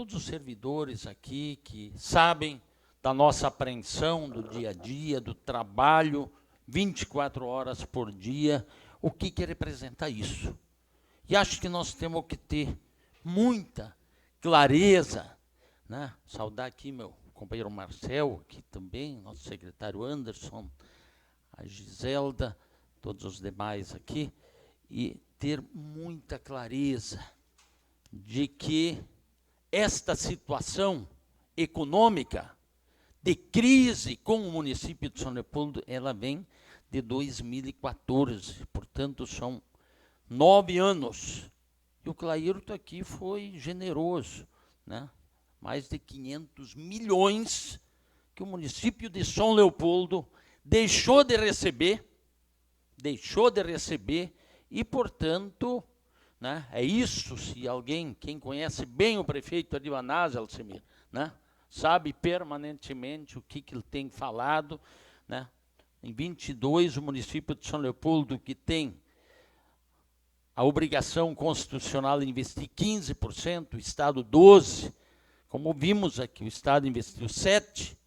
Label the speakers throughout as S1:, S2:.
S1: todos os servidores aqui que sabem da nossa apreensão do dia a dia, do trabalho, 24 horas por dia, o que representa isso. E acho que nós temos que ter muita clareza, né? Saudar aqui meu companheiro Marcel, aqui também, nosso secretário Anderson, a Giselda, todos os demais aqui, e ter muita clareza de que esta situação econômica de crise com o município de São Leopoldo, ela vem de 2014, portanto são 9 anos. E o Clairto aqui foi generoso, né? Mais de 500 milhões que o município de São Leopoldo deixou de receber, e, portanto, né, é isso, se alguém, quem conhece bem o prefeito Arivanaz, Alcemir, né, sabe permanentemente o que ele tem falado, né? Em 22, o município de São Leopoldo, que tem a obrigação constitucional de investir 15%, o Estado 12%, como vimos aqui, o Estado investiu 7%,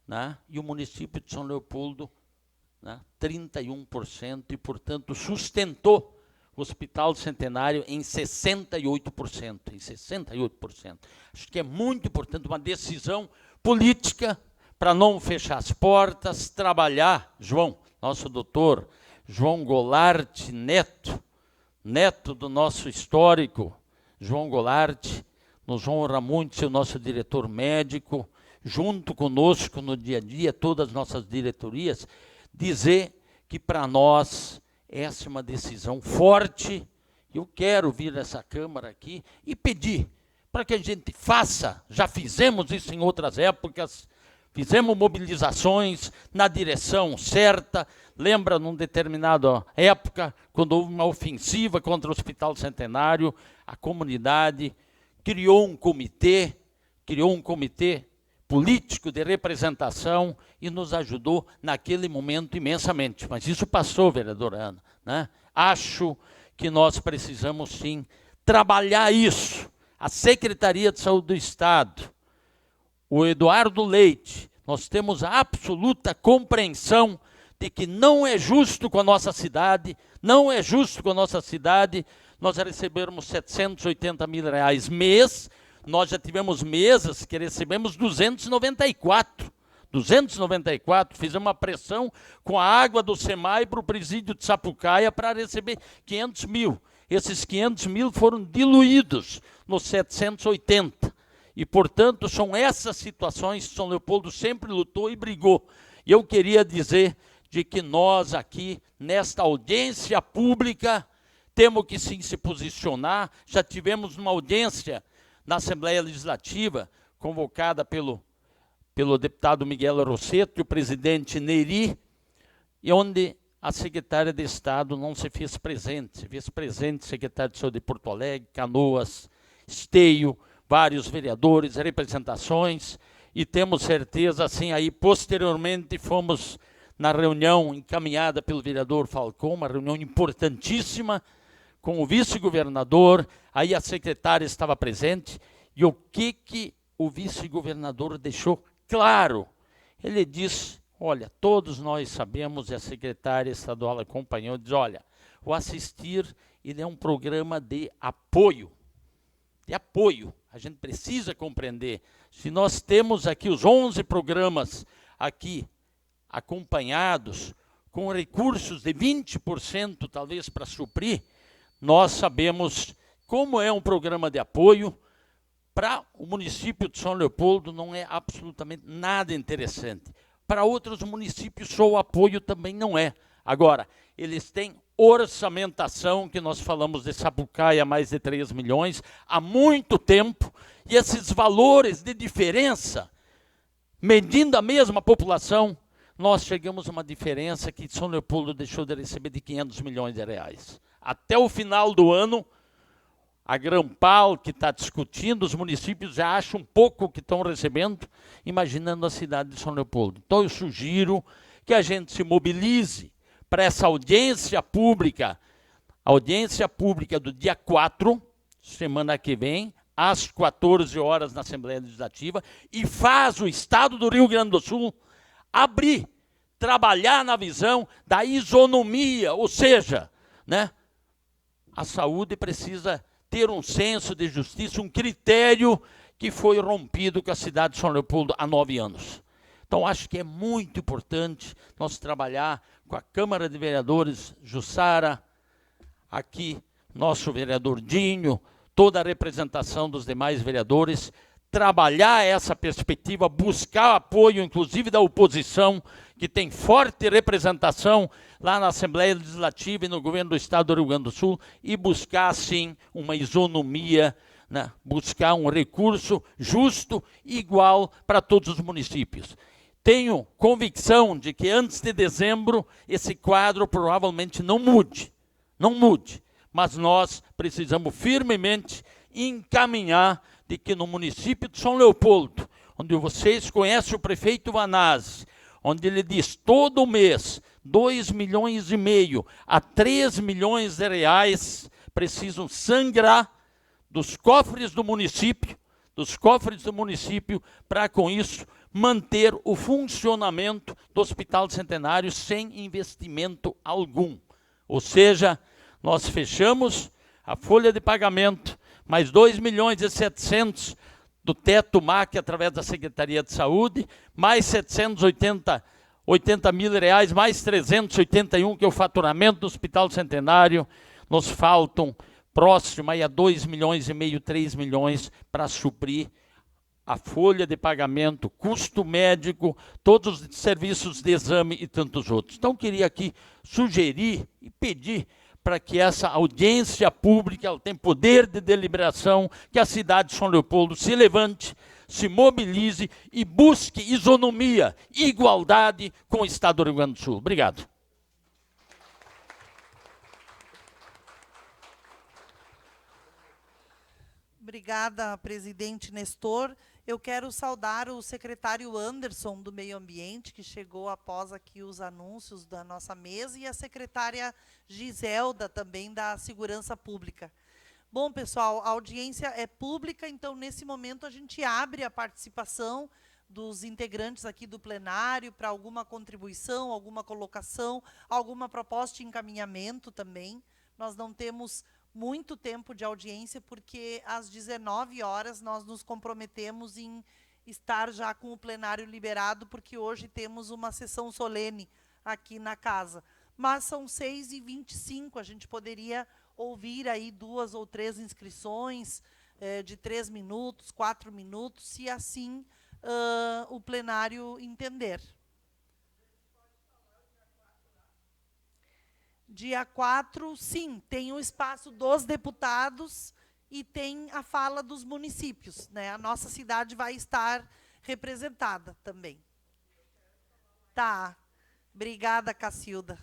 S1: né, e o município de São Leopoldo, né, 31%, e, portanto, sustentou o Hospital Centenário em 68%. Acho que é muito importante uma decisão política para não fechar as portas, trabalhar. João, nosso doutor João Goulart neto do nosso histórico João Goulart, nos honra muito ser o nosso diretor médico, junto conosco no dia a dia, todas as nossas diretorias, dizer que para nós essa é uma decisão forte. Eu quero vir nessa Câmara aqui e pedir para que a gente faça, já fizemos isso em outras épocas, fizemos mobilizações na direção certa. Lembra, numa determinada época, quando houve uma ofensiva contra o Hospital Centenário, a comunidade criou um comitê político de representação e nos ajudou naquele momento imensamente. Mas isso passou, vereadora Ana, né? Acho que nós precisamos, sim, trabalhar isso. A Secretaria de Saúde do Estado, o Eduardo Leite, nós temos a absoluta compreensão de que não é justo com a nossa cidade, nós recebermos R$780 mil mês. Nós já tivemos meses que recebemos 294, fizemos uma pressão com a água do SEMAI para o presídio de Sapucaia para receber 500 mil. Esses 500 mil foram diluídos nos 780. E, portanto, são essas situações que São Leopoldo sempre lutou e brigou. E eu queria dizer de que nós aqui, nesta audiência pública, temos que sim se posicionar. Já tivemos uma audiência na Assembleia Legislativa, convocada pelo deputado Miguel Rosseto e o presidente Neri, e onde a secretária de Estado não se fez presente. Se fez presente o secretário de Saúde de Porto Alegre, Canoas, Esteio, vários vereadores, representações, e temos certeza, assim, aí posteriormente fomos na reunião encaminhada pelo vereador Falcão, uma reunião importantíssima, com o vice-governador, aí a secretária estava presente, e o que o vice-governador deixou claro? Ele disse, olha, todos nós sabemos, e a secretária estadual acompanhou, diz, olha, o Assistir, ele é um programa de apoio, a gente precisa compreender, se nós temos aqui os 11 programas aqui acompanhados, com recursos de 20% talvez para suprir, nós sabemos como é um programa de apoio. Para o município de São Leopoldo não é absolutamente nada interessante. Para outros municípios só o apoio também não é. Agora, eles têm orçamentação, que nós falamos de Sapucaia, mais de 3 milhões, há muito tempo, e esses valores de diferença, medindo a mesma população, nós chegamos a uma diferença que São Leopoldo deixou de receber de 500 milhões de reais. Até o final do ano, a Grampal, que está discutindo, os municípios já acham um pouco que estão recebendo, imaginando a cidade de São Leopoldo. Então eu sugiro que a gente se mobilize para essa audiência pública do dia 4, semana que vem, às 14 horas na Assembleia Legislativa e faz o Estado do Rio Grande do Sul abrir, trabalhar na visão da isonomia, ou seja, né, a saúde precisa ter um senso de justiça, um critério que foi rompido com a cidade de São Leopoldo há 9 anos. Então, acho que é muito importante nós trabalhar com a Câmara de Vereadores, Jussara, aqui, nosso vereador Dinho, toda a representação dos demais vereadores, trabalhar essa perspectiva, buscar apoio, inclusive da oposição, que tem forte representação lá na Assembleia Legislativa e no governo do Estado do Rio Grande do Sul, e buscar, sim, uma isonomia, né? Buscar um recurso justo e igual para todos os municípios. Tenho convicção de que antes de dezembro esse quadro provavelmente não mude, mas nós precisamos firmemente encaminhar de que no município de São Leopoldo, onde vocês conhecem o prefeito Vanazzi, onde ele diz todo mês 2,5 milhões a 3 milhões de reais precisam sangrar dos cofres do município, para com isso manter o funcionamento do Hospital Centenário sem investimento algum. Ou seja, nós fechamos a folha de pagamento, mais 2.700.000 do teto MAC através da Secretaria de Saúde, mais 780 mil reais, mais 381, que é o faturamento do Hospital Centenário. Nos faltam próximo aí a 2,5 milhões, 3 milhões para suprir a folha de pagamento, custo médico, todos os serviços de exame e tantos outros. Então, queria aqui sugerir e pedir para que essa audiência pública, ela tem poder de deliberação, que a cidade de São Leopoldo se levante, se mobilize e busque isonomia, igualdade com o Estado do Rio Grande do Sul. Obrigado.
S2: Obrigada, presidente Nestor. Eu quero saudar o secretário Anderson do Meio Ambiente, que chegou após aqui os anúncios da nossa mesa, e a secretária Giselda, também da Segurança Pública. Bom, pessoal, a audiência é pública, então, nesse momento, a gente abre a participação dos integrantes aqui do plenário para alguma contribuição, alguma colocação, alguma proposta de encaminhamento também. Nós não temos muito tempo de audiência, porque às 19 horas nós nos comprometemos em estar já com o plenário liberado, porque hoje temos uma sessão solene aqui na casa. Mas são 6h25, a gente poderia ouvir aí 2 ou 3 inscrições de 3 minutos, 4 minutos, se assim o plenário entender. Dia 4, sim, tem o espaço dos deputados e tem a fala dos municípios, né? A nossa cidade vai estar representada também. Tá. Obrigada, Cacilda.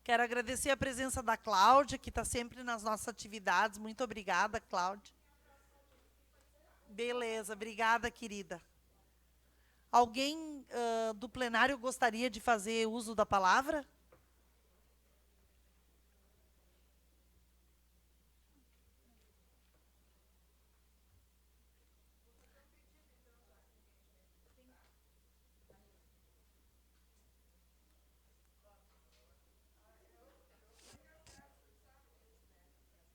S2: Quero agradecer a presença da Cláudia, que está sempre nas nossas atividades. Muito obrigada, Cláudia. Beleza, obrigada, querida. Alguém do plenário gostaria de fazer uso da palavra?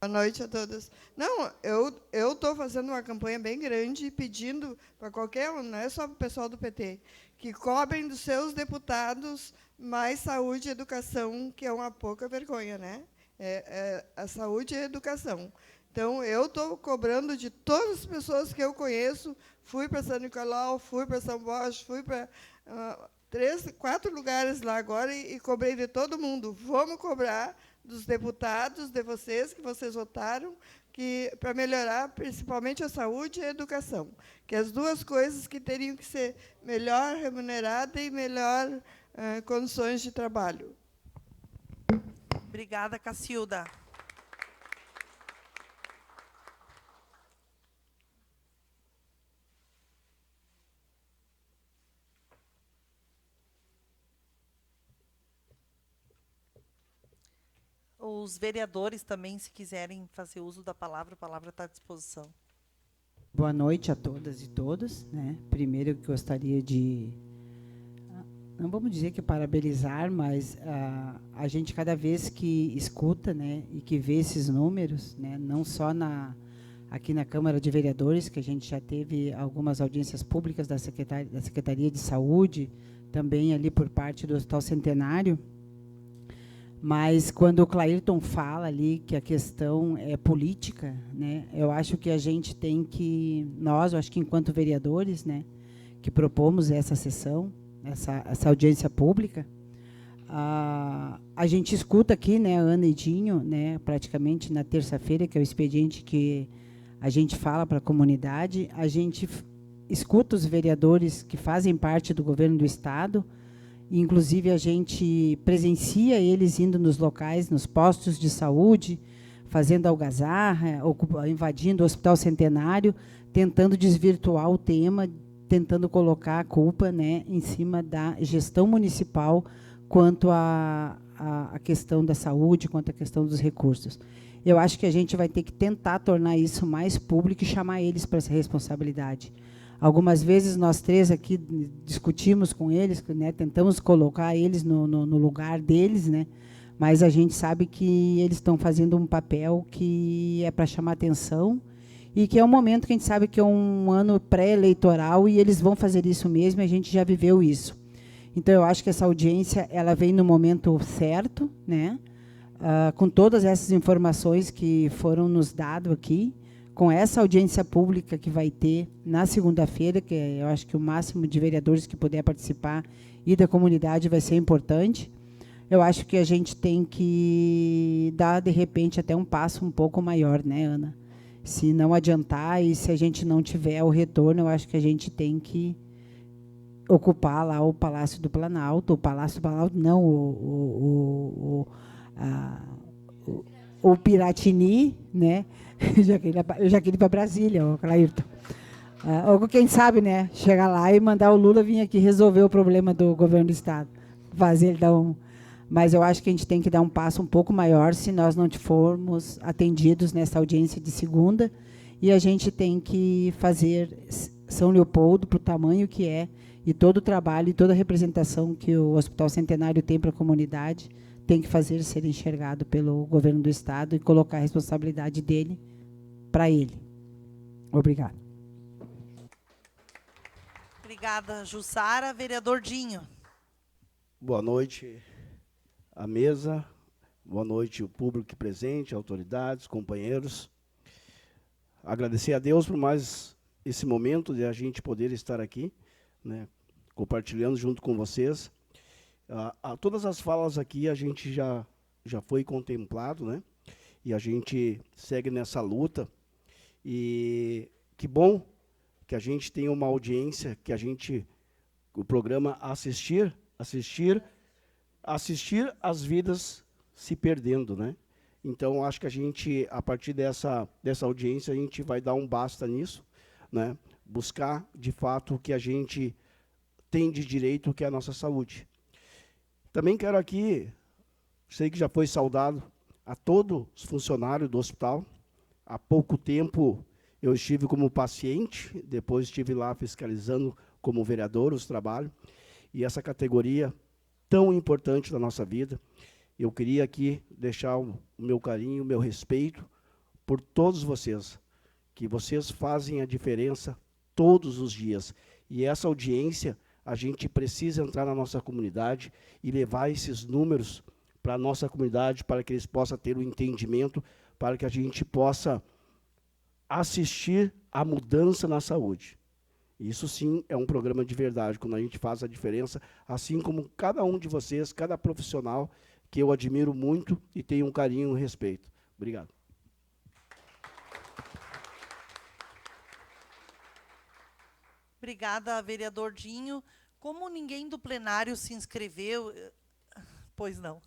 S3: Boa noite a todos. Não, eu estou fazendo uma campanha bem grande, pedindo para qualquer um, não é só para o pessoal do PT, que cobrem dos seus deputados mais saúde e educação, que é uma pouca vergonha, né? A saúde e a educação. Então, eu estou cobrando de todas as pessoas que eu conheço, fui para São Nicolau, fui para São Borges, fui para 3, 4 lugares lá agora e cobrei de todo mundo. Vamos cobrar dos deputados, de vocês, que vocês votaram, para melhorar principalmente a saúde e a educação, que as duas coisas que teriam que ser melhor remunerada e melhor condições de trabalho.
S2: Obrigada, Cacilda. Os vereadores também, se quiserem fazer uso da palavra, a palavra está à disposição.
S4: Boa noite a todas e todos, né? Primeiro eu gostaria de, não vamos dizer que parabenizar, mas a gente cada vez que escuta, né, e que vê esses números, né, não só aqui na Câmara de Vereadores, que a gente já teve algumas audiências públicas da Secretaria de Saúde, também ali por parte do Hospital Centenário, mas quando o Clairton fala ali que a questão é política, né, eu acho que a gente tem que, nós, eu acho que enquanto vereadores, né, que propomos essa sessão, essa audiência pública, a gente escuta aqui, né, Ana e Dinho, né, praticamente na terça-feira, que é o expediente que a gente fala para a comunidade, a gente escuta os vereadores que fazem parte do governo do Estado, inclusive a gente presencia eles indo nos locais, nos postos de saúde, fazendo algazarra, invadindo o Hospital Centenário, tentando desvirtuar o tema, tentando colocar a culpa, né, em cima da gestão municipal quanto à questão da saúde, quanto à questão dos recursos. Eu acho que a gente vai ter que tentar tornar isso mais público e chamar eles para essa responsabilidade. Algumas vezes nós três aqui discutimos com eles, né, tentamos colocar eles no lugar deles, né, mas a gente sabe que eles estão fazendo um papel que é para chamar atenção e que é um momento que a gente sabe que é um ano pré-eleitoral e eles vão fazer isso mesmo, e a gente já viveu isso. Então, eu acho que essa audiência ela vem no momento certo, né, com todas essas informações que foram nos dadas aqui, com essa audiência pública que vai ter na segunda-feira, que eu acho que o máximo de vereadores que puder participar e da comunidade vai ser importante. Eu acho que a gente tem que dar, de repente, até um passo um pouco maior, né, Ana? Se não adiantar e se a gente não tiver o retorno, eu acho que a gente tem que ocupar lá o Palácio do Planalto, não, o Piratini, né? Eu já queria ir para Brasília, o Clairton. Ou quem sabe, né? Chegar lá e mandar o Lula vir aqui resolver o problema do governo do Estado. Fazer ele dar um... Mas eu acho que a gente tem que dar um passo um pouco maior se nós não formos atendidos nessa audiência de segunda. E a gente tem que fazer São Leopoldo para o tamanho que é, e todo o trabalho e toda a representação que o Hospital Centenário tem para a comunidade tem que fazer ser enxergado pelo governo do Estado e colocar a responsabilidade dele para ele. Obrigada.
S2: Obrigada, Jussara. Vereador Dinho.
S5: Boa noite à mesa, boa noite o público presente, autoridades, companheiros. Agradecer a Deus por mais esse momento de a gente poder estar aqui, né, compartilhando junto com vocês. Todas as falas aqui a gente já foi contemplado, né? E a gente segue nessa luta. E que bom que a gente tenha uma audiência, que o programa assistir as vidas se perdendo, né? Então, acho que a gente, a partir dessa audiência, a gente vai dar um basta nisso, né? Buscar, de fato, o que a gente tem de direito, que é a nossa saúde. Também quero aqui, sei que já foi saudado, a todos os funcionários do hospital. Há pouco tempo eu estive como paciente, depois estive lá fiscalizando como vereador os trabalhos, e essa categoria tão importante da nossa vida, eu queria aqui deixar o meu carinho, o meu respeito por todos vocês, que vocês fazem a diferença todos os dias. E essa audiência, a gente precisa entrar na nossa comunidade e levar esses números para a nossa comunidade, para que eles possam ter o entendimento, para que a gente possa assistir à mudança na saúde. Isso sim é um programa de verdade, quando a gente faz a diferença, assim como cada um de vocês, cada profissional, que eu admiro muito e tenho um carinho e um respeito. Obrigado.
S2: Obrigada, vereador Dinho. Como ninguém do plenário se inscreveu... Pois não.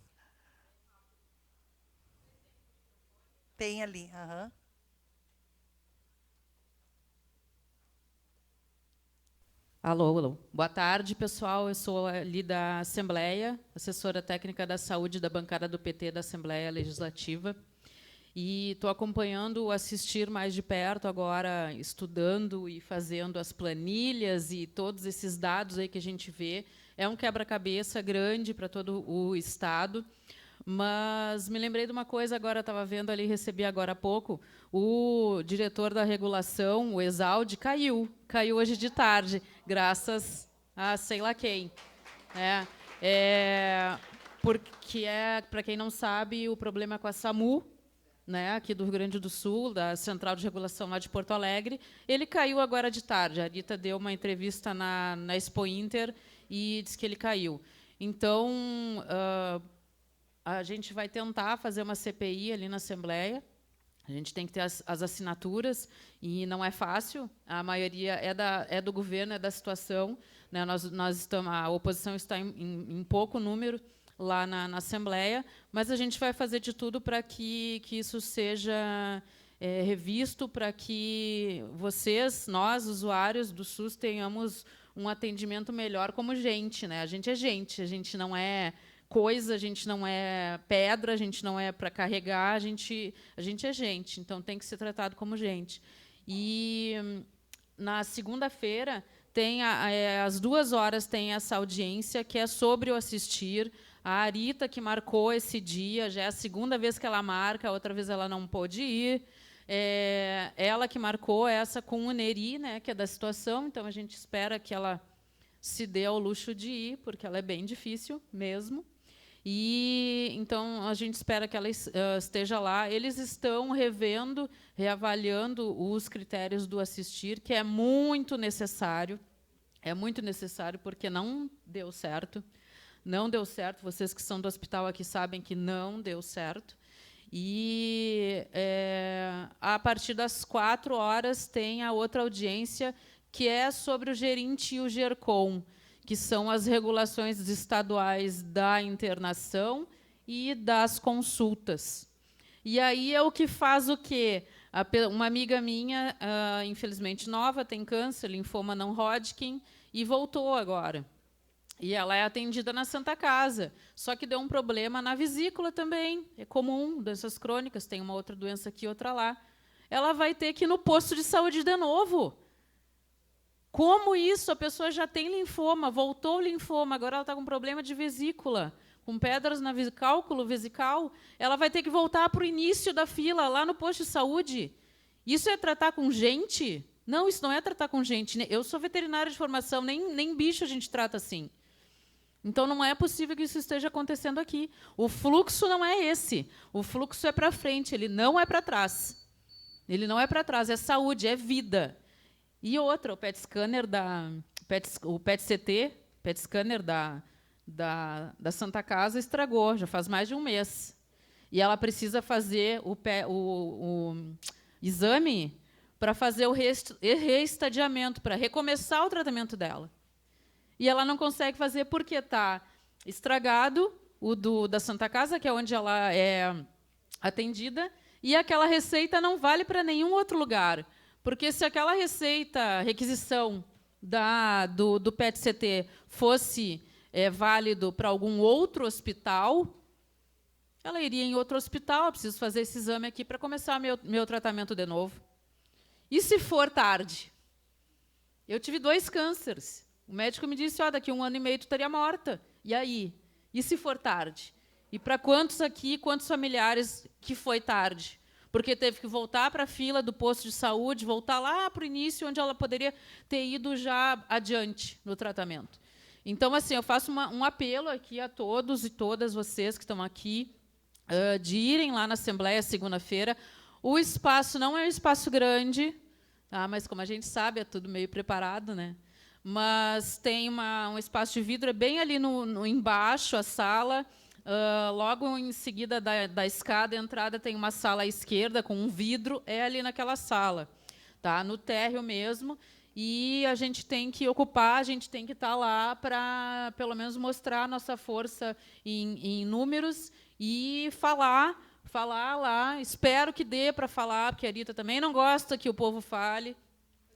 S2: Tem ali. Aham.
S6: Alô, alô. Boa tarde, pessoal. Eu sou ali da Assembleia, assessora técnica da saúde da bancada do PT da Assembleia Legislativa. E estou acompanhando o assistir mais de perto agora, estudando e fazendo as planilhas e todos esses dados aí que a gente vê. É um quebra-cabeça grande para todo o Estado. Mas me lembrei de uma coisa agora, estava vendo ali, recebi agora há pouco, o diretor da regulação, o Exaldi, caiu hoje de tarde, graças a sei lá quem. Porque, para quem não sabe, o problema é com a SAMU, né, aqui do Rio Grande do Sul, da Central de Regulação lá de Porto Alegre, ele caiu agora de tarde. A Rita deu uma entrevista na Expo Inter e disse que ele caiu. Então, a gente vai tentar fazer uma CPI ali na Assembleia. A gente tem que ter as assinaturas, e não é fácil. A maioria é do governo, é da situação. Né? A oposição está em pouco número lá na Assembleia, mas a gente vai fazer de tudo para que isso seja revisto, para que nós, usuários do SUS, tenhamos um atendimento melhor como gente. Né? A gente, a gente não é coisa, a gente não é pedra, a gente não é para carregar, a gente é gente, então tem que ser tratado como gente. E na segunda-feira tem às 2h tem essa audiência que é sobre o assistir. A Arita que marcou esse dia, já é a segunda vez que ela marca, a outra vez ela não pôde ir. Ela que marcou essa com o Neri, né, que é da situação, então a gente espera que ela se dê ao luxo de ir, porque ela é bem difícil mesmo. E então a gente espera que ela esteja lá. Eles estão reavaliando os critérios do assistir, que é muito necessário. É muito necessário porque não deu certo. Não deu certo. Vocês que são do hospital aqui sabem que não deu certo. E a partir das 4h tem a outra audiência, que é sobre o gerente e o GERCOM, que são as regulações estaduais da internação e das consultas. E aí é o que faz o quê? Uma amiga minha, infelizmente nova, tem câncer, linfoma não Hodgkin, e voltou agora. E ela é atendida na Santa Casa, só que deu um problema na vesícula também, é comum, doenças crônicas, tem uma outra doença aqui, outra lá. Ela vai ter que ir no posto de saúde de novo. Como isso? A pessoa já tem linfoma, voltou o linfoma, agora ela está com problema de vesícula, com pedras no cálculo vesical, ela vai ter que voltar para o início da fila, lá no posto de saúde. Isso é tratar com gente? Não, isso não é tratar com gente. Eu sou veterinária de formação, nem bicho a gente trata assim. Então, não é possível que isso esteja acontecendo aqui. O fluxo não é esse. O fluxo é para frente, ele não é para trás. Ele não é para trás, é saúde, é vida. E outra, o PET scanner o PET-CT, PET scanner da Santa Casa estragou, já faz mais de um mês. E ela precisa fazer o exame para fazer o reestadiamento, para recomeçar o tratamento dela. E ela não consegue fazer porque está estragado o da Santa Casa, que é onde ela é atendida, e aquela receita não vale para nenhum outro lugar. Porque se aquela requisição do PET-CT fosse válido para algum outro hospital, ela iria em outro hospital, eu preciso fazer esse exame aqui para começar meu tratamento de novo. E se for tarde? Eu tive 2 cânceres. O médico me disse, daqui 1 ano e meio tu estaria morta. E aí? E se for tarde? E para quantos familiares que foi tarde? Porque teve que voltar para a fila do posto de saúde, voltar lá para o início, onde ela poderia ter ido já adiante no tratamento. Então, assim, eu faço um apelo aqui a todos e todas vocês que estão aqui, de irem lá na Assembleia segunda-feira. O espaço não é um espaço grande, tá? Mas, como a gente sabe, é tudo meio preparado, né? Mas tem um espaço de vidro, é bem ali no embaixo, a sala. Logo em seguida da escada, a entrada tem uma sala à esquerda com um vidro, é ali naquela sala, tá? No térreo mesmo, e a gente tem que ocupar, a gente tem que estar lá para, pelo menos, mostrar a nossa força em números e falar lá. Espero que dê para falar, porque a Rita também não gosta que o povo fale,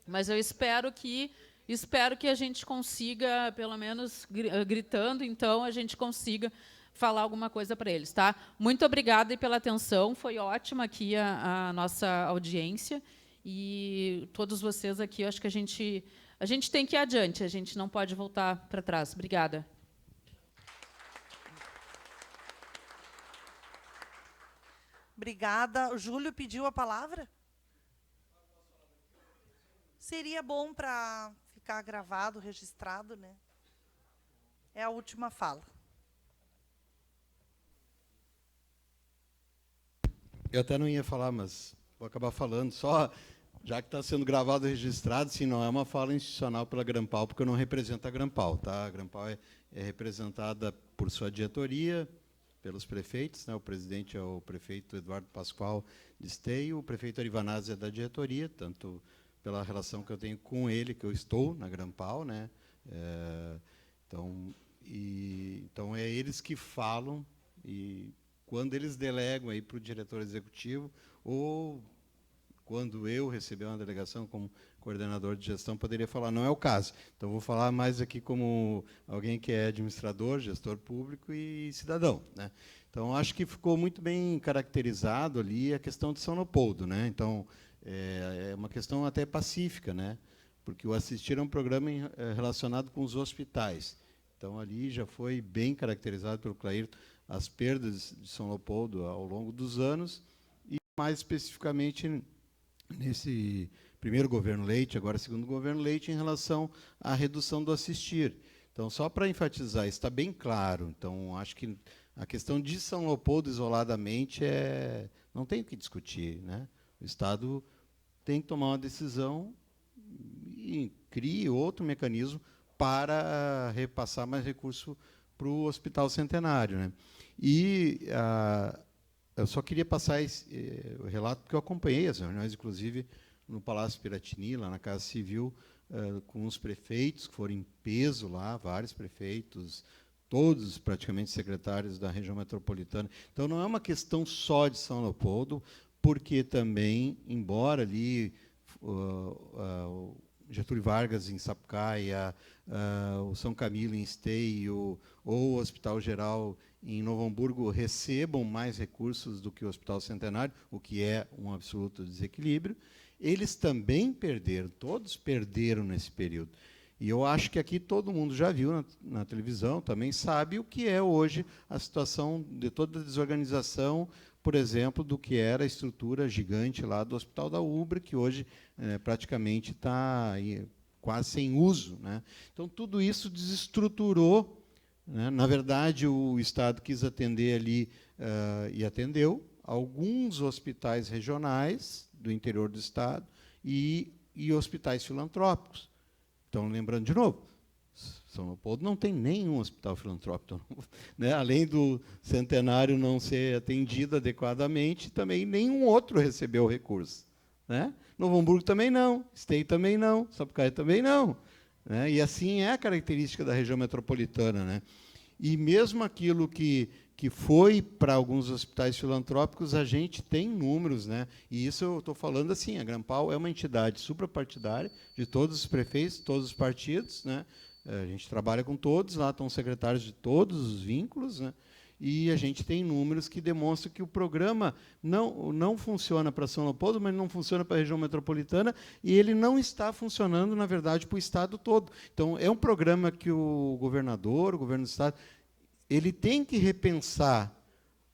S6: mas eu espero que Espero que a gente consiga, pelo menos gritando, então, a gente consiga falar alguma coisa para eles. Tá? Muito obrigada e pela atenção, foi ótima aqui a nossa audiência, e todos vocês aqui, eu acho que a gente tem que ir adiante, a gente não pode voltar para trás. Obrigada.
S2: Obrigada. O Júlio pediu a palavra? Seria bom para ficar gravado, registrado, né? É a última fala.
S7: Eu até não ia falar, mas vou acabar falando. Só, já que está sendo gravado e registrado, se não é uma fala institucional pela Grampal, porque eu não represento a Grampal. Tá? A Grampal é representada por sua diretoria, pelos prefeitos. Né? O presidente é o prefeito Eduardo Pascoal de Esteio, o prefeito Arivanazzi é da diretoria, tanto pela relação que eu tenho com ele, que eu estou na Grampal. Né? Então, é eles que falam, e quando eles delegam aí para o diretor executivo, ou quando eu receber uma delegação como coordenador de gestão, poderia falar, não é o caso. Então, vou falar mais aqui como alguém que é administrador, gestor público e cidadão. Né? Então, acho que ficou muito bem caracterizado ali a questão de São Leopoldo. Né? Então, é uma questão até pacífica, né? Porque o Assistir é um programa relacionado com os hospitais. Então, ali já foi bem caracterizado pelo Clairton as perdas de São Leopoldo ao longo dos anos, e mais especificamente nesse primeiro governo Leite, agora segundo governo Leite, em relação à redução do Assistir. Então, só para enfatizar, está bem claro. Então, acho que a questão de São Leopoldo isoladamente não tem o que discutir. Né? O Estado tem que tomar uma decisão e crie outro mecanismo para repassar mais recurso para o Hospital Centenário. Né? E eu só queria passar o relato, porque eu acompanhei as reuniões, inclusive, no Palácio Piratini, lá na Casa Civil, com os prefeitos, que foram em peso lá, vários prefeitos, todos praticamente secretários da região metropolitana. Então, não é uma questão só de São Leopoldo, porque também, embora ali Getúlio Vargas em Sapucaia, o São Camilo em Esteio, ou o Hospital Geral em Novo Hamburgo recebam mais recursos do que o Hospital Centenário, o que é um absoluto desequilíbrio, eles também perderam, todos perderam nesse período. E eu acho que aqui todo mundo já viu na televisão, também sabe o que é hoje a situação de toda a desorganização, por exemplo, do que era a estrutura gigante lá do Hospital da Ubra, que hoje praticamente está quase sem uso. Né? Então, tudo isso desestruturou. Né? Na verdade, o Estado quis atender ali, e atendeu, alguns hospitais regionais do interior do Estado e hospitais filantrópicos. Então, lembrando de novo, São Leopoldo não tem nenhum hospital filantrópico. Né? Além do Centenário não ser atendido adequadamente, também nenhum outro recebeu recurso. Né? Novo Hamburgo também não, Esteio também não, Sapucaia também não. Né? E assim é a característica da região metropolitana. Né? E mesmo aquilo que foi para alguns hospitais filantrópicos, a gente tem números. Né? E isso eu estou falando assim, a Grampal é uma entidade suprapartidária de todos os prefeitos, todos os partidos. Né? A gente trabalha com todos, lá estão secretários de todos os vínculos, né? E a gente tem números que demonstram que o programa não funciona para São Leopoldo, mas não funciona para a região metropolitana, e ele não está funcionando, na verdade, para o Estado todo. Então, é um programa que o governador, o governo do Estado, ele tem que repensar,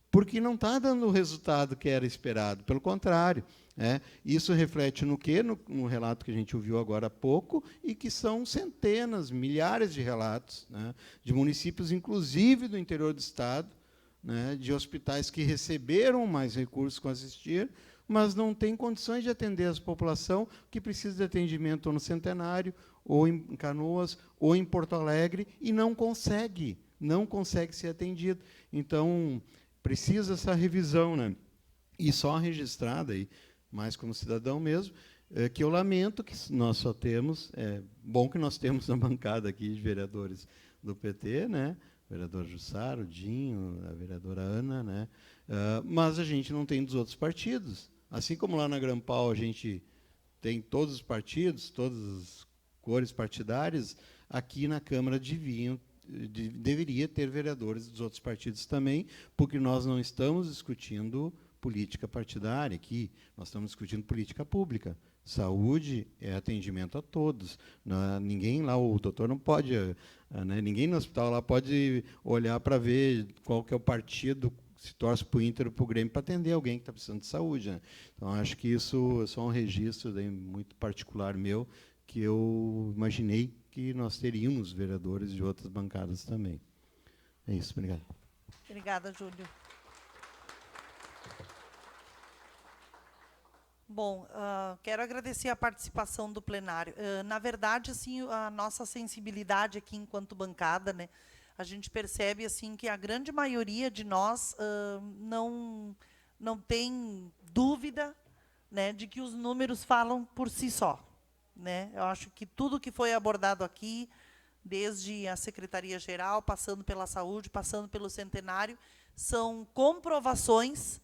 S7: porque não está dando o resultado que era esperado, pelo contrário. Isso reflete no quê? No relato que a gente ouviu agora há pouco, e que são centenas, milhares de relatos, né, de municípios, inclusive do interior do Estado, né, de hospitais que receberam mais recursos com Assistir, mas não têm condições de atender a população que precisa de atendimento ou no Centenário, ou em Canoas, ou em Porto Alegre, e não consegue ser atendido. Então, precisa essa revisão. Né? E só registrada aí, mais como cidadão mesmo, que eu lamento que nós só temos, bom que nós temos na bancada aqui de vereadores do PT, né? O vereador Jussara, o Dinho, a vereadora Ana, né? Mas a gente não tem dos outros partidos. Assim como lá na Grampal a gente tem todos os partidos, todas as cores partidárias, aqui na Câmara deveria ter vereadores dos outros partidos também, porque nós não estamos discutindo política partidária aqui, nós estamos discutindo política pública. Saúde é atendimento a todos. Ninguém lá, o doutor não pode, ninguém no hospital lá pode olhar para ver qual que é o partido, se torce para o Inter ou para o Grêmio, para atender alguém que está precisando de saúde. Né? Então, acho que isso é só um registro muito particular meu, que eu imaginei que nós teríamos vereadores de outras bancadas também. É isso, obrigado.
S2: Obrigada, Júlio. Bom, quero agradecer a participação do plenário. Na verdade, assim, a nossa sensibilidade aqui enquanto bancada, né, a gente percebe assim que a grande maioria de nós não tem dúvida, né, de que os números falam por si só. Né? Eu acho que tudo que foi abordado aqui, desde a Secretaria-Geral, passando pela saúde, passando pelo centenário, são comprovações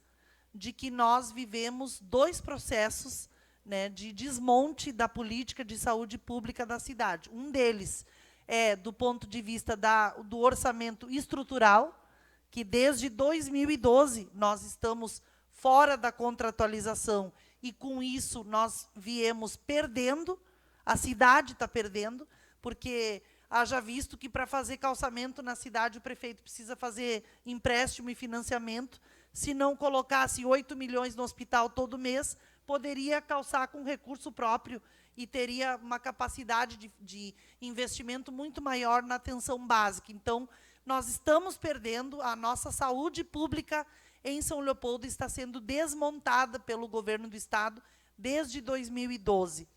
S2: de que nós vivemos 2 processos, né, de desmonte da política de saúde pública da cidade. Um deles é do ponto de vista do orçamento estrutural, que desde 2012 nós estamos fora da contratualização e, com isso, nós viemos perdendo, a cidade está perdendo, porque haja visto que, para fazer calçamento na cidade, o prefeito precisa fazer empréstimo e financiamento. Se não colocasse 8 milhões no hospital todo mês, poderia calçar com recurso próprio e teria uma capacidade de investimento muito maior na atenção básica. Então, nós estamos perdendo, a nossa saúde pública em São Leopoldo está sendo desmontada pelo governo do Estado desde 2012.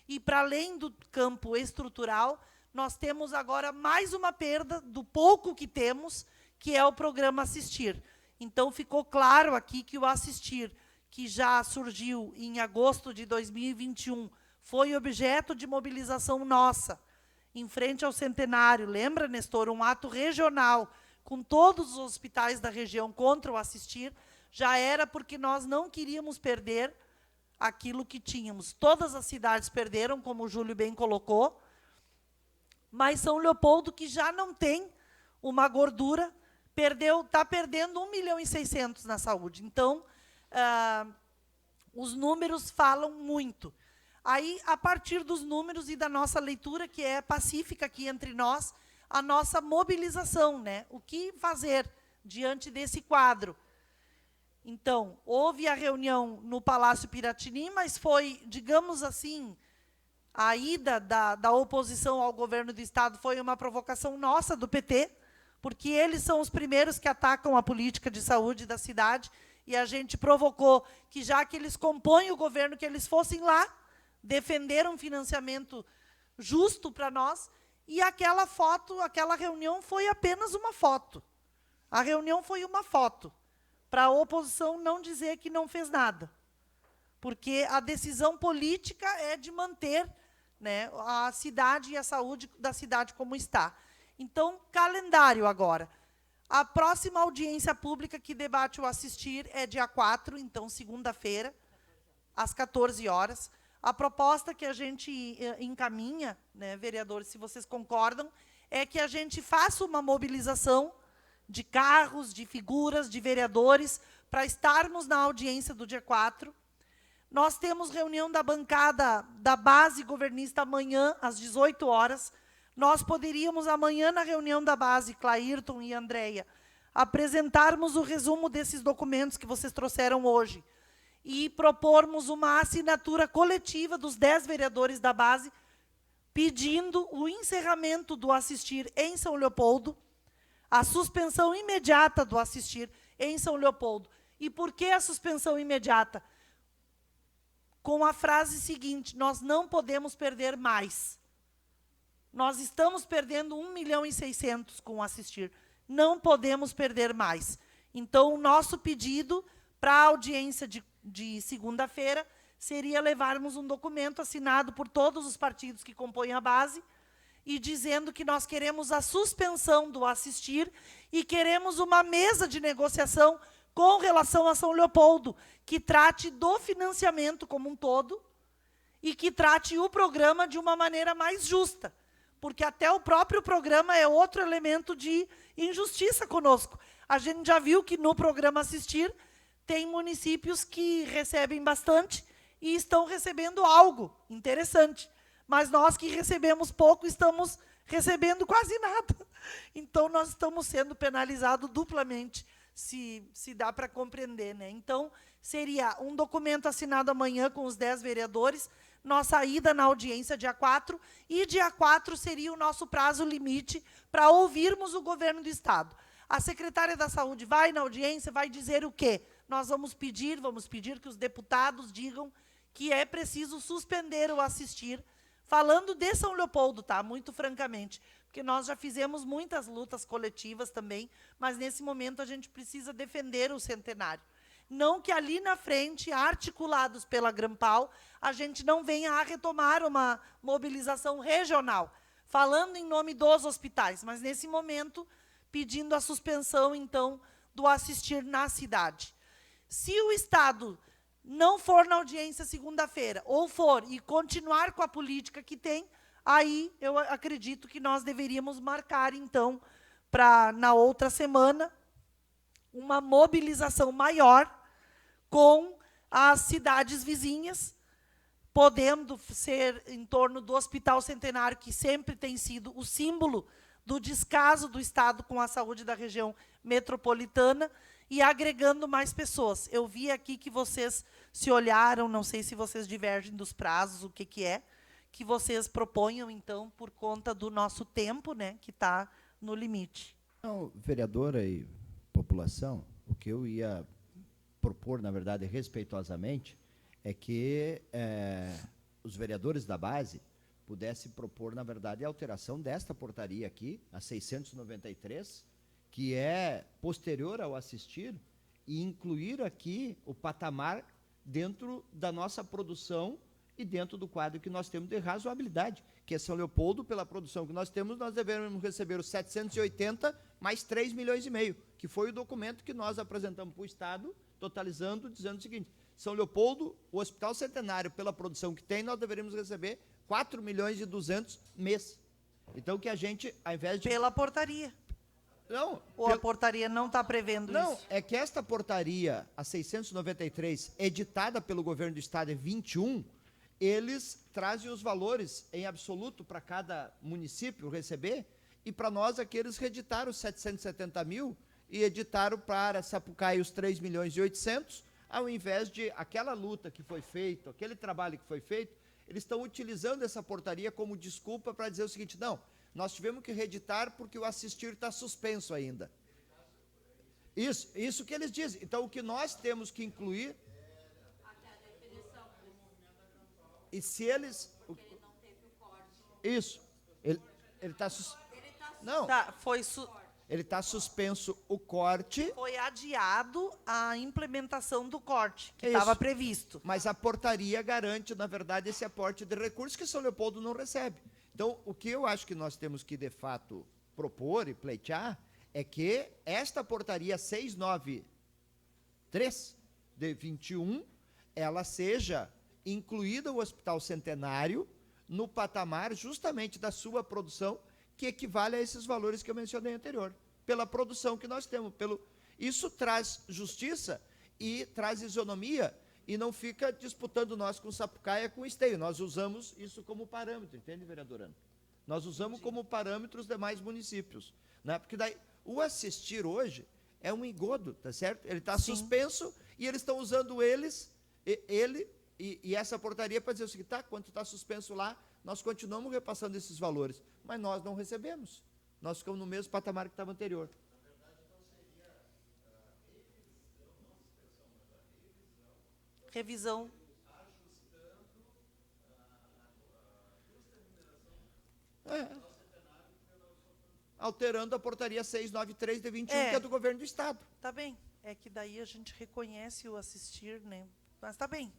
S2: E, para além do campo estrutural, nós temos agora mais uma perda do pouco que temos, que é o programa Assistir. Então, ficou claro aqui que o Assistir, que já surgiu em agosto de 2021, foi objeto de mobilização nossa, em frente ao centenário. Lembra, Nestor, um ato regional, com todos os hospitais da região contra o Assistir, já era porque nós não queríamos perder aquilo que tínhamos. Todas as cidades perderam, como o Júlio bem colocou, mas São Leopoldo, que já não tem uma gordura, está perdendo 1.600.000 na saúde. Então, os números falam muito. Aí, a partir dos números e da nossa leitura, que é pacífica aqui entre nós, a nossa mobilização, né? O que fazer diante desse quadro? Então, houve a reunião no Palácio Piratini, mas foi, digamos assim, a ida da oposição ao governo do Estado foi uma provocação nossa, do PT, porque eles são os primeiros que atacam a política de saúde da cidade, e a gente provocou que, já que eles compõem o governo, que eles fossem lá, defender um financiamento justo para nós, e aquela foto, aquela reunião foi apenas uma foto. A reunião foi uma foto, para a oposição não dizer que não fez nada. Porque a decisão política é de manter, né, a cidade e a saúde da cidade como está. Então, calendário agora. A próxima audiência pública que debate o Assistir é dia 4, então, segunda-feira, às 14 horas. A proposta que a gente encaminha, né, vereadores, se vocês concordam, é que a gente faça uma mobilização de carros, de figuras, de vereadores, para estarmos na audiência do dia 4. Nós temos reunião da bancada da base governista amanhã, às 18 horas. Nós poderíamos, amanhã, na reunião da base, Clairton e Andréia, apresentarmos o resumo desses documentos que vocês trouxeram hoje e propormos uma assinatura coletiva dos 10 vereadores da base, pedindo o encerramento do Assistir em São Leopoldo, a suspensão imediata do Assistir em São Leopoldo. E por que a suspensão imediata? Com a frase seguinte: nós não podemos perder mais. Nós estamos perdendo 1.600.000 com o Assistir. Não podemos perder mais. Então, o nosso pedido para a audiência de segunda-feira seria levarmos um documento assinado por todos os partidos que compõem a base e dizendo que nós queremos a suspensão do Assistir e queremos uma mesa de negociação com relação a São Leopoldo, que trate do financiamento como um todo e que trate o programa de uma maneira mais justa, porque até o próprio programa é outro elemento de injustiça conosco. A gente já viu que no programa Assistir tem municípios que recebem bastante e estão recebendo algo interessante, mas nós que recebemos pouco estamos recebendo quase nada. Então, nós estamos sendo penalizados duplamente, se dá para compreender, né? Então, seria um documento assinado amanhã com os 10 vereadores, nossa ida na audiência dia 4, e dia 4 seria o nosso prazo limite para ouvirmos o governo do Estado. A secretária da Saúde vai na audiência, vai dizer o quê? Nós vamos pedir que os deputados digam que é preciso suspender o Assistir, falando de São Leopoldo, tá? Muito francamente, porque nós já fizemos muitas lutas coletivas também, mas nesse momento a gente precisa defender o centenário. Não que ali na frente, articulados pela Grampal, a gente não venha a retomar uma mobilização regional, falando em nome dos hospitais, mas nesse momento pedindo a suspensão, então, do Assistir na cidade. Se o Estado não for na audiência segunda-feira, ou for e continuar com a política que tem, aí eu acredito que nós deveríamos marcar, então, para na outra semana, uma mobilização maior com as cidades vizinhas, podendo ser em torno do Hospital Centenário, que sempre tem sido o símbolo do descaso do Estado com a saúde da região metropolitana, e agregando mais pessoas. Eu vi aqui que vocês se olharam, não sei se vocês divergem dos prazos, o que é, que vocês proponham, então, por conta do nosso tempo, né, que está no limite.
S8: Não, vereadora e população, o que eu ia propor, na verdade, respeitosamente, é que os vereadores da base pudessem propor, na verdade, a alteração desta portaria aqui, a 693, que é posterior ao Assistir, e incluir aqui o patamar dentro da nossa produção e dentro do quadro que nós temos de razoabilidade, que é São Leopoldo, pela produção que nós temos, nós devemos receber os 780 mais 3 milhões e meio, que foi o documento que nós apresentamos para o Estado, totalizando, dizendo o seguinte: São Leopoldo, o Hospital Centenário, pela produção que tem, nós deveríamos receber 4 milhões e 200 mês. Então, que a gente, ao invés de...
S2: Pela portaria.
S8: Não.
S2: Ou a portaria não está prevendo isso?
S8: Não, é que esta portaria, a 693, editada pelo governo do Estado em 21, eles trazem os valores em absoluto para cada município receber, e para nós aqui eles reeditaram os 770 mil e editaram para Sapucaí os 3 milhões e 800, ao invés de aquela luta que foi feita, aquele trabalho que foi feito, eles estão utilizando essa portaria como desculpa para dizer o seguinte: não, nós tivemos que reeditar porque o Assistir está suspenso ainda. Isso que eles dizem. Então, o que nós temos que incluir... E se eles... Ele não teve o corte. Isso. Ele está... Não.
S2: Tá,
S8: Ele está suspenso o corte.
S2: Foi adiado a implementação do corte, que estava previsto.
S8: Mas a portaria garante, na verdade, esse aporte de recursos que São Leopoldo não recebe. Então, o que eu acho que nós temos que, de fato, propor e pleitear é que esta portaria 693 de 21, ela seja incluída o Hospital Centenário no patamar justamente da sua produção, que equivale a esses valores que eu mencionei anterior, pela produção que nós temos. Isso traz justiça e traz isonomia, e não fica disputando nós com Sapucaia, com Esteio. Nós usamos isso como parâmetro, entende, vereador Ana? Nós usamos como parâmetro os demais municípios, né? Porque daí o Assistir hoje é um engodo, tá certo? Ele está suspenso e eles estão usando ele e essa portaria para dizer o seguinte: tá, quando está suspenso lá, nós continuamos repassando esses valores, mas nós não recebemos. Nós ficamos no mesmo patamar que estava anterior.
S2: Revisão.
S8: Alterando a portaria 693 de 21, que é do governo do Estado.
S2: Tá bem. É que daí a gente reconhece o Assistir, né? Mas tá bem.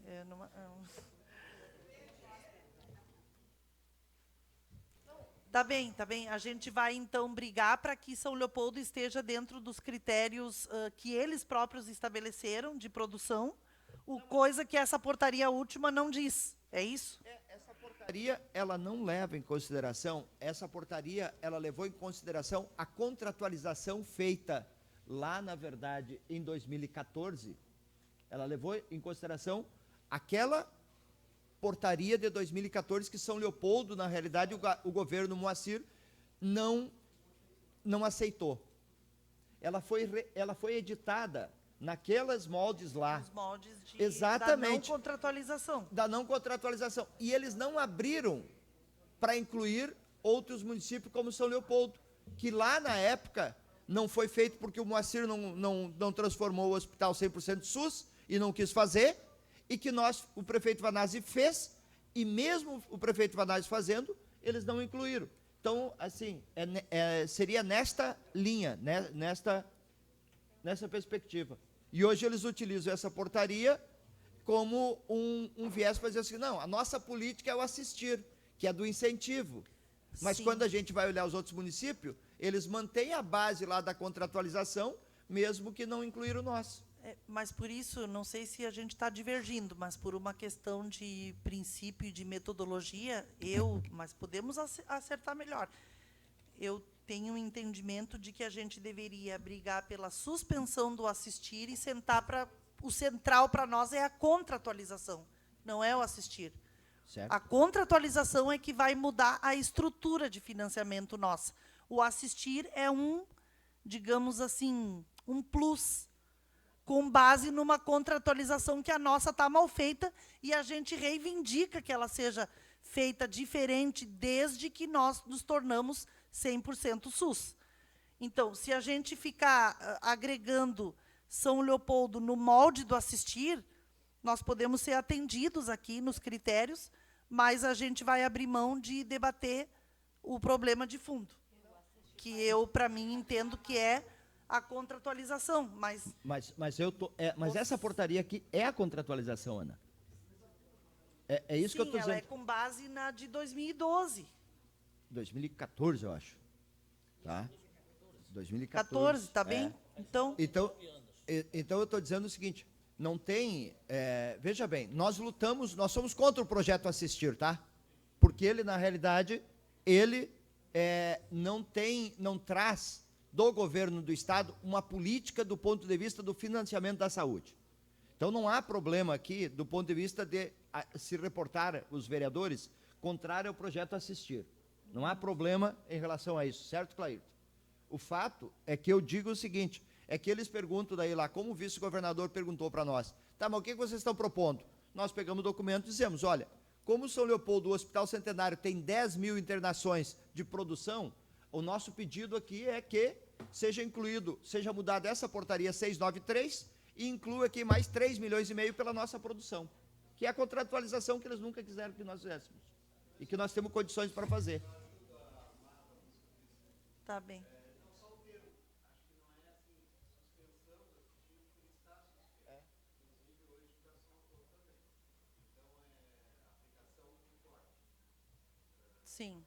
S2: Tá bem, tá bem. A gente vai, então, brigar para que São Leopoldo esteja dentro dos critérios que eles próprios estabeleceram de produção, coisa que essa portaria última não diz. É isso?
S8: Essa portaria, ela não leva em consideração, essa portaria, ela levou em consideração a contratualização feita lá, na verdade, em 2014. Ela levou em consideração aquela portaria de 2014 que São Leopoldo, na realidade, o governo Moacir não aceitou. Ela foi editada naquelas moldes lá.
S2: Os moldes
S8: Exatamente.
S2: da não contratualização.
S8: Da não contratualização. E eles não abriram para incluir outros municípios como São Leopoldo, que lá na época não foi feito porque o Moacir não transformou o hospital 100% SUS e não quis fazer, e que o prefeito Vanazzi fez, e mesmo o prefeito Vanazzi fazendo, eles não incluíram. Então, assim, seria nesta linha, né, nessa perspectiva. E hoje eles utilizam essa portaria como um viés para dizer assim, não, a nossa política é o assistir, que é do incentivo. Mas
S2: Sim.
S8: quando a gente vai olhar os outros municípios, eles mantêm a base lá da contratualização, mesmo que não incluíram o nosso.
S2: Mas por isso, não sei se a gente está divergindo, mas por uma questão de princípio e de metodologia, mas podemos acertar melhor. Eu tenho um entendimento de que a gente deveria brigar pela suspensão do assistir e sentar para... O central para nós é a contratualização, não é o assistir.
S8: Certo.
S2: A contratualização é que vai mudar a estrutura de financiamento nossa. O assistir é digamos assim, um plus, com base numa contratualização que a nossa está mal feita, e a gente reivindica que ela seja feita diferente desde que nós nos tornamos 100% SUS. Então, se a gente ficar agregando São Leopoldo no molde do assistir, nós podemos ser atendidos aqui nos critérios, mas a gente vai abrir mão de debater o problema de fundo, que eu, para mim, entendo que é a contratualização, mas
S8: essa portaria aqui é a contratualização, Ana. É isso
S2: sim,
S8: que eu estou dizendo.
S2: ela é com base na de 2012.
S8: 2014, eu acho. Tá? 2014.
S2: 14, tá bem? Então,
S8: eu estou dizendo o seguinte, não tem... veja bem, nós somos contra o projeto Assistir, tá? Porque ele, na realidade, não traz do governo do Estado uma política do ponto de vista do financiamento da saúde. Então, não há problema aqui, do ponto de vista de se reportar os vereadores contrário ao projeto Assistir. Não há problema em relação a isso, certo, Clairton? O fato é que eu digo o seguinte, é que eles perguntam daí lá, como o vice-governador perguntou para nós, tá, mas o que vocês estão propondo? Nós pegamos o documento e dizemos, olha, como o São Leopoldo, o Hospital Centenário, tem 10 mil internações de produção, o nosso pedido aqui é que seja mudada essa portaria 693 e inclua aqui mais 3,5 milhões pela nossa produção, que é a contratualização que eles nunca quiseram que nós fizéssemos e que nós temos condições para fazer.
S2: tá bem. Sim.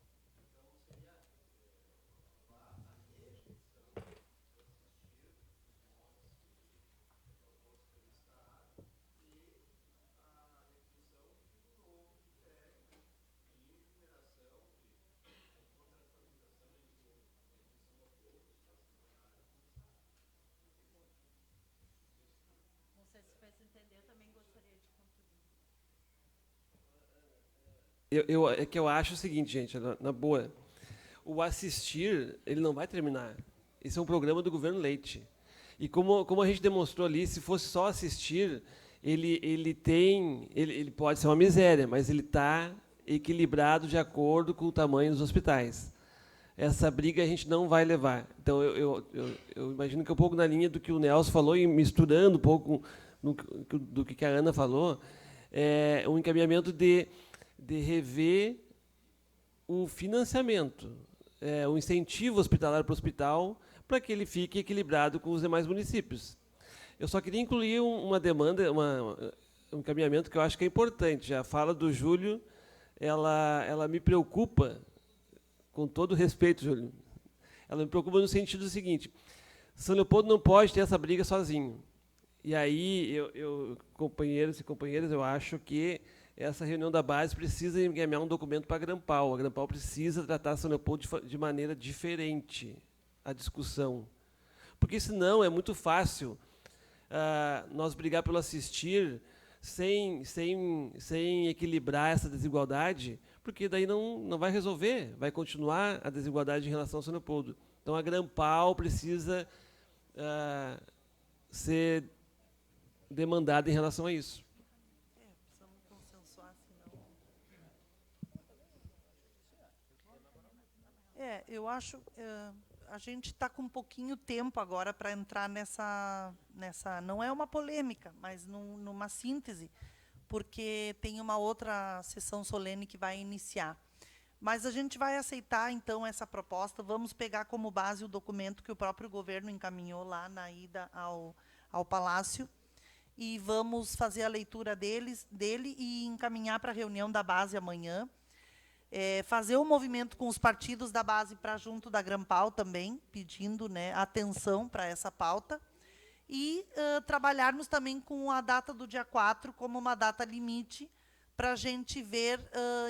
S9: É que eu acho o seguinte, gente, na boa, o assistir, ele não vai terminar. Esse é um programa do governo Leite. E como a gente demonstrou ali, se fosse só assistir, ele pode ser uma miséria, mas ele está equilibrado de acordo com o tamanho dos hospitais. Essa briga a gente não vai levar. Então, eu imagino que é um pouco na linha do que o Nelson falou, e misturando um pouco do que a Ana falou, é um encaminhamento de rever o financiamento, o incentivo hospitalar para o hospital, para que ele fique equilibrado com os demais municípios. Eu só queria incluir uma demanda, um encaminhamento que eu acho que é importante. A fala do Júlio, ela me preocupa, com todo respeito, Júlio, ela me preocupa no sentido seguinte, São Leopoldo não pode ter essa briga sozinho. E aí, companheiros e companheiras, eu acho que essa reunião da base precisa encaminhar um documento para a Grampal. A Grampal precisa tratar São Leopoldo de maneira diferente, a discussão. Porque, senão, é muito fácil nós brigar pelo assistir sem equilibrar essa desigualdade, porque daí não vai resolver, vai continuar a desigualdade em relação ao São Leopoldo. Então, a Grampal precisa ser demandada em relação a isso.
S2: Precisamos consensuar, senão... eu acho... a gente está com um pouquinho tempo agora para entrar nessa... Não é uma polêmica, mas numa síntese, porque tem uma outra sessão solene que vai iniciar. Mas a gente vai aceitar, então, essa proposta. Vamos pegar como base o documento que o próprio governo encaminhou lá na ida ao Palácio e vamos fazer a leitura dele e encaminhar para a reunião da base amanhã. Fazer um movimento com os partidos da base para junto da Grampal também, pedindo, né, atenção para essa pauta. E trabalharmos também com a data do dia 4 como uma data limite, para a gente ver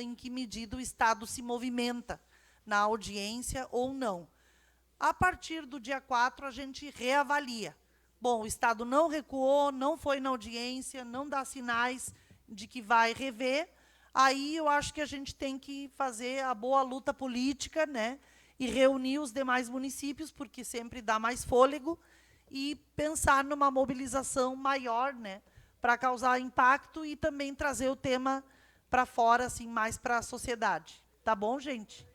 S2: em que medida o Estado se movimenta na audiência ou não. A partir do dia 4, a gente reavalia. Bom, o Estado não recuou, não foi na audiência, não dá sinais de que vai rever. Aí eu acho que a gente tem que fazer a boa luta política, né, e reunir os demais municípios, porque sempre dá mais fôlego, e pensar numa mobilização maior, né, para causar impacto e também trazer o tema para fora, assim, mais para a sociedade. Tá bom, gente?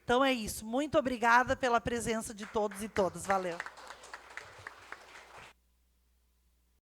S2: Então é isso. Muito obrigada pela presença de todos e todas. Valeu.